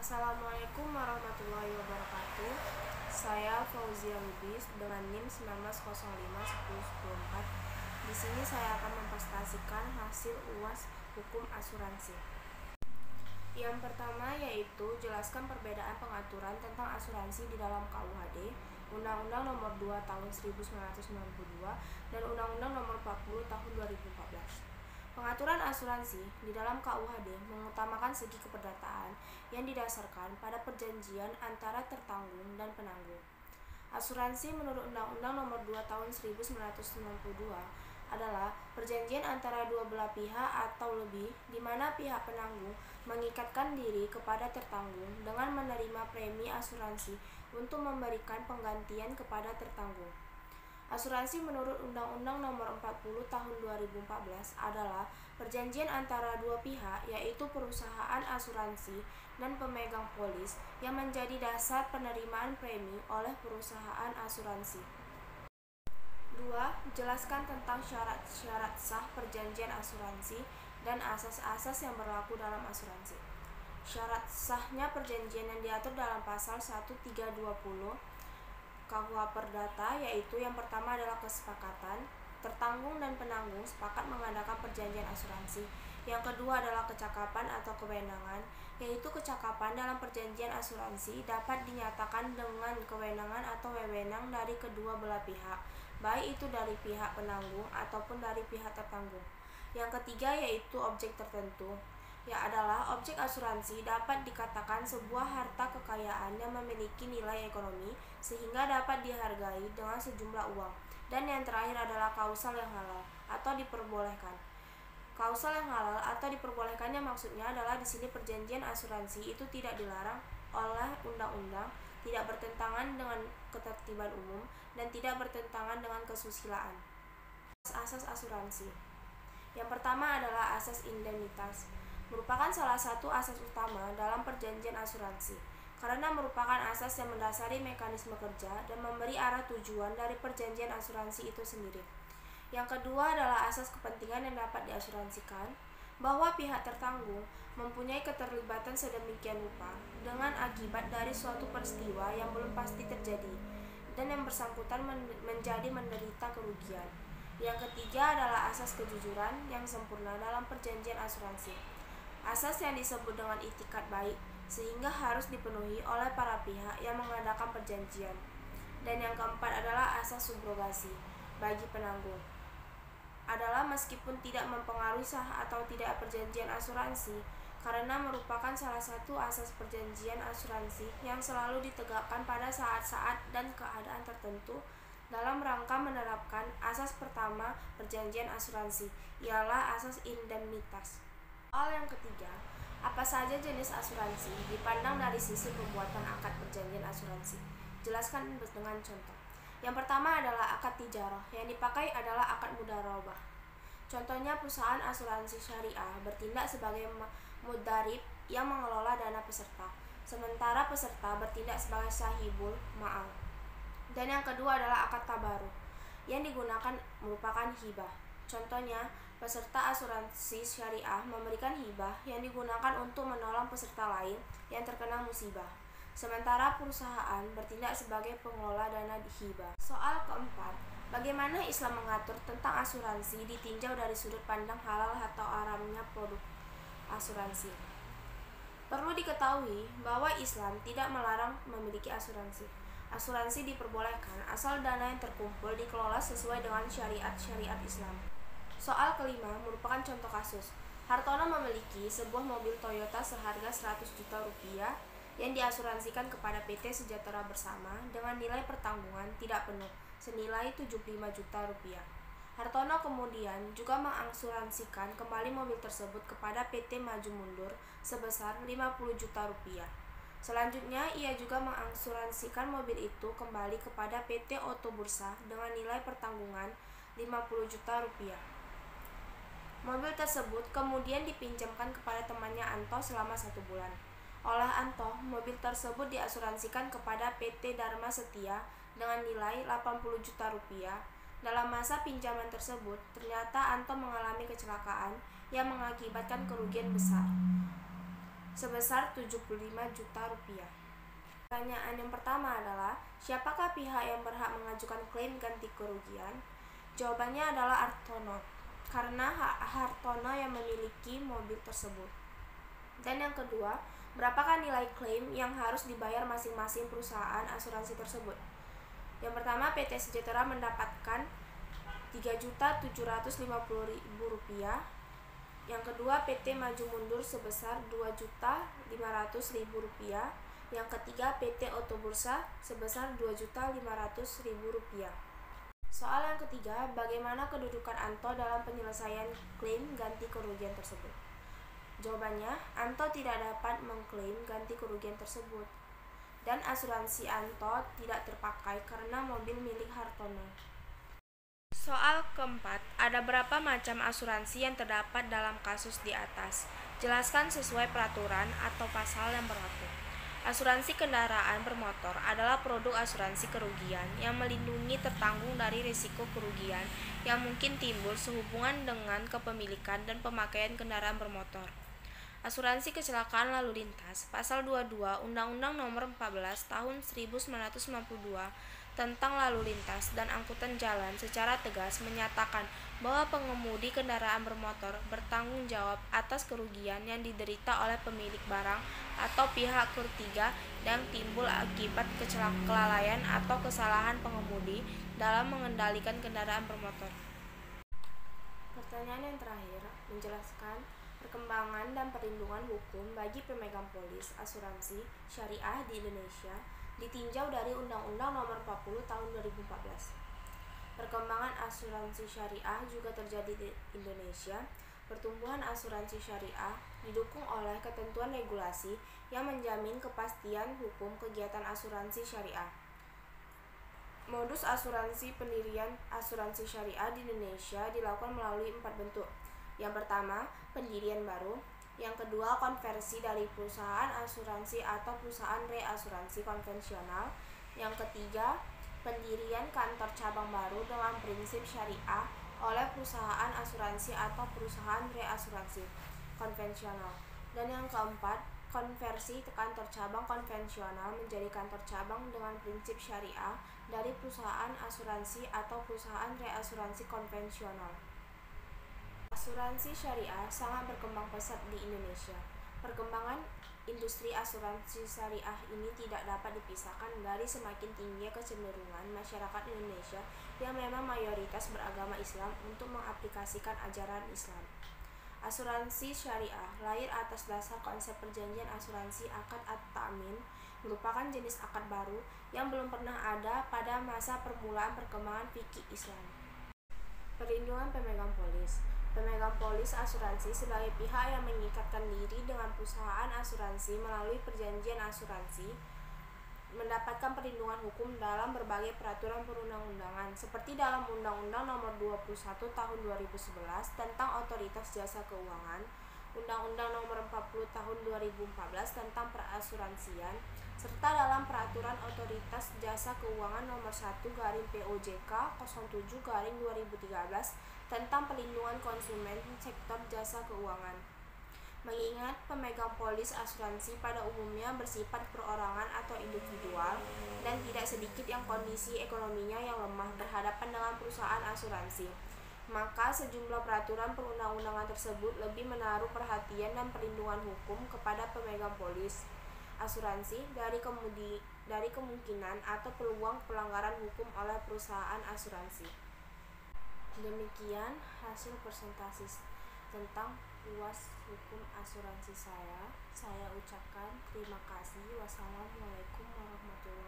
Assalamualaikum warahmatullahi wabarakatuh. Saya Fauzia Lubis dengan NIM 19051014. Di sini saya akan mempresentasikan hasil UAS Hukum Asuransi. Yang pertama yaitu jelaskan perbedaan pengaturan tentang asuransi di dalam KUHD, Undang-Undang Nomor 2 Tahun 1992 dan Undang-Undang Nomor 40 Tahun 2014. Pengaturan asuransi di dalam KUHD mengutamakan segi keperdataan yang didasarkan pada perjanjian antara tertanggung dan penanggung. Asuransi menurut Undang-Undang Nomor 2 Tahun 1992 adalah perjanjian antara dua belah pihak atau lebih di mana pihak penanggung mengikatkan diri kepada tertanggung dengan menerima premi asuransi untuk memberikan penggantian kepada tertanggung. Asuransi menurut Undang-Undang Nomor 40 Tahun 2014 adalah perjanjian antara dua pihak yaitu perusahaan asuransi dan pemegang polis yang menjadi dasar penerimaan premi oleh perusahaan asuransi. 2. Jelaskan tentang syarat-syarat sah perjanjian asuransi dan asas-asas yang berlaku dalam asuransi. Syarat sahnya perjanjian yang diatur dalam pasal 1320 KUH Perdata yaitu yang pertama adalah kesepakatan, tertanggung dan penanggung sepakat mengadakan perjanjian asuransi. Yang kedua adalah kecakapan atau kewenangan, yaitu kecakapan dalam perjanjian asuransi dapat dinyatakan dengan kewenangan atau wewenang dari kedua belah pihak, baik itu dari pihak penanggung ataupun dari pihak tertanggung. Yang ketiga yaitu objek tertentu, adalah objek asuransi dapat dikatakan sebuah harta kekayaan yang memiliki nilai ekonomi sehingga dapat dihargai dengan sejumlah uang. Dan yang terakhir adalah kausal yang halal atau diperbolehkan. Kausal yang halal atau diperbolehkannya maksudnya adalah di sini perjanjian asuransi itu tidak dilarang oleh undang-undang, tidak bertentangan dengan ketertiban umum dan tidak bertentangan dengan kesusilaan. Asas asuransi. Yang pertama adalah asas indemnitas. Merupakan salah satu asas utama dalam perjanjian asuransi karena merupakan asas yang mendasari mekanisme kerja dan memberi arah tujuan dari perjanjian asuransi itu sendiri. Yang kedua adalah asas kepentingan yang dapat diasuransikan, bahwa pihak tertanggung mempunyai keterlibatan sedemikian rupa dengan akibat dari suatu peristiwa yang belum pasti terjadi dan yang bersangkutan menjadi menderita kerugian. Yang ketiga adalah asas kejujuran yang sempurna dalam perjanjian asuransi. Asas yang disebut dengan itikat baik sehingga harus dipenuhi oleh para pihak yang mengadakan perjanjian. Dan yang keempat adalah asas subrogasi bagi penanggung. Adalah meskipun tidak mempengaruhi sah atau tidak perjanjian asuransi karena merupakan salah satu asas perjanjian asuransi yang selalu ditegakkan pada saat-saat dan keadaan tertentu dalam rangka menerapkan asas pertama perjanjian asuransi, ialah asas indemnitas. Soal yang ketiga, apa saja jenis asuransi dipandang dari sisi pembuatan akad perjanjian asuransi? Jelaskan dengan contoh. Yang pertama adalah akad tijarah, yang dipakai adalah akad mudharabah. Contohnya perusahaan asuransi syariah bertindak sebagai mudharib yang mengelola dana peserta, sementara peserta bertindak sebagai sahibul ma'al. Dan yang kedua adalah akad tabaruk, yang digunakan merupakan hibah. Contohnya, peserta asuransi syariah memberikan hibah yang digunakan untuk menolong peserta lain yang terkena musibah, sementara perusahaan bertindak sebagai pengelola dana hibah. Soal keempat, bagaimana Islam mengatur tentang asuransi ditinjau dari sudut pandang halal atau haramnya produk asuransi. Perlu diketahui bahwa Islam tidak melarang memiliki asuransi. Asuransi diperbolehkan asal dana yang terkumpul dikelola sesuai dengan syariat-syariat Islam. Soal kelima merupakan contoh kasus. Hartono memiliki sebuah mobil Toyota seharga 100 juta rupiah yang diasuransikan kepada PT Sejahtera Bersama dengan nilai pertanggungan tidak penuh senilai 75 juta rupiah. Hartono kemudian juga mengasuransikan kembali mobil tersebut kepada PT Maju Mundur sebesar 50 juta rupiah. Selanjutnya, ia juga mengasuransikan mobil itu kembali kepada PT Oto Bursa dengan nilai pertanggungan 50 juta rupiah. Mobil tersebut kemudian dipinjamkan kepada temannya Anto selama 1 bulan. Oleh Anto, mobil tersebut diasuransikan kepada PT Dharma Setia dengan nilai 80 juta rupiah. Dalam masa pinjaman tersebut, ternyata Anto mengalami kecelakaan yang mengakibatkan kerugian besar. sebesar 75 juta rupiah. Pertanyaan yang pertama adalah, siapakah pihak yang berhak mengajukan klaim ganti kerugian? Jawabannya adalah Hartono, karena Hartono yang memiliki mobil tersebut. Dan yang kedua, berapakah nilai klaim yang harus dibayar masing-masing perusahaan asuransi tersebut? Yang pertama, PT Sejahtera mendapatkan Rp3.750.000. Yang kedua, PT Maju Mundur sebesar Rp2.500.000. Yang ketiga, PT Otobursa sebesar Rp2.500.000. Soal yang ketiga, bagaimana kedudukan Anto dalam penyelesaian klaim ganti kerugian tersebut? Jawabannya, Anto tidak dapat mengklaim ganti kerugian tersebut, dan asuransi Anto tidak terpakai karena mobil milik Hartono. Soal keempat, ada berapa macam asuransi yang terdapat dalam kasus di atas? Jelaskan sesuai peraturan atau pasal yang berlaku. Asuransi kendaraan bermotor adalah produk asuransi kerugian yang melindungi tertanggung dari risiko kerugian yang mungkin timbul sehubungan dengan kepemilikan dan pemakaian kendaraan bermotor. Asuransi kecelakaan lalu lintas, Pasal 22 Undang-Undang Nomor 14 Tahun 1992 tentang lalu lintas dan angkutan jalan secara tegas menyatakan bahwa pengemudi kendaraan bermotor bertanggung jawab atas kerugian yang diderita oleh pemilik barang atau pihak ketiga yang timbul akibat kelalaian atau kesalahan pengemudi dalam mengendalikan kendaraan bermotor. Pertanyaan yang terakhir menjelaskan perkembangan dan perlindungan hukum bagi pemegang polis asuransi syariah di Indonesia ditinjau dari Undang-Undang Nomor 40 Tahun 2014. Perkembangan asuransi syariah juga terjadi di Indonesia. Pertumbuhan asuransi syariah didukung oleh ketentuan regulasi yang menjamin kepastian hukum kegiatan asuransi syariah. Modus asuransi pendirian asuransi syariah di Indonesia dilakukan melalui 4 bentuk. Yang pertama, pendirian baru. Yang kedua, konversi dari perusahaan asuransi atau perusahaan reasuransi konvensional. Yang ketiga, pendirian kantor cabang baru dengan prinsip syariah oleh perusahaan asuransi atau perusahaan reasuransi konvensional. Dan yang keempat, konversi kantor cabang konvensional menjadi kantor cabang dengan prinsip syariah dari perusahaan asuransi atau perusahaan reasuransi konvensional. Asuransi syariah sangat berkembang pesat di Indonesia. Perkembangan industri asuransi syariah ini tidak dapat dipisahkan dari semakin tingginya kecenderungan masyarakat Indonesia yang memang mayoritas beragama Islam untuk mengaplikasikan ajaran Islam. Asuransi syariah lahir atas dasar konsep perjanjian asuransi akad at-ta'min, merupakan jenis akad baru yang belum pernah ada pada masa permulaan perkembangan fikih Islam. Perlindungan pemegang polis. Pemegang polis asuransi sebagai pihak yang mengikatkan diri dengan perusahaan asuransi melalui perjanjian asuransi mendapatkan perlindungan hukum dalam berbagai peraturan perundang-undangan, seperti dalam Undang-Undang Nomor 21 Tahun 2011 tentang Otoritas Jasa Keuangan, Undang-Undang Nomor 40 Tahun 2014 tentang perasuransian, serta dalam Peraturan Otoritas Jasa Keuangan Nomor 1/POJK 07/2013 tentang perlindungan konsumen sektor jasa keuangan. Mengingat pemegang polis asuransi pada umumnya bersifat perorangan atau individual dan tidak sedikit yang kondisi ekonominya yang lemah berhadapan dengan perusahaan asuransi, maka sejumlah peraturan perundang-undangan tersebut lebih menaruh perhatian dan perlindungan hukum kepada pemegang polis asuransi dari kemungkinan atau peluang pelanggaran hukum oleh perusahaan asuransi. Demikian hasil presentasi tentang UAS hukum asuransi saya ucapkan terima kasih. Wassalamualaikum warahmatullahi wabarakatuh.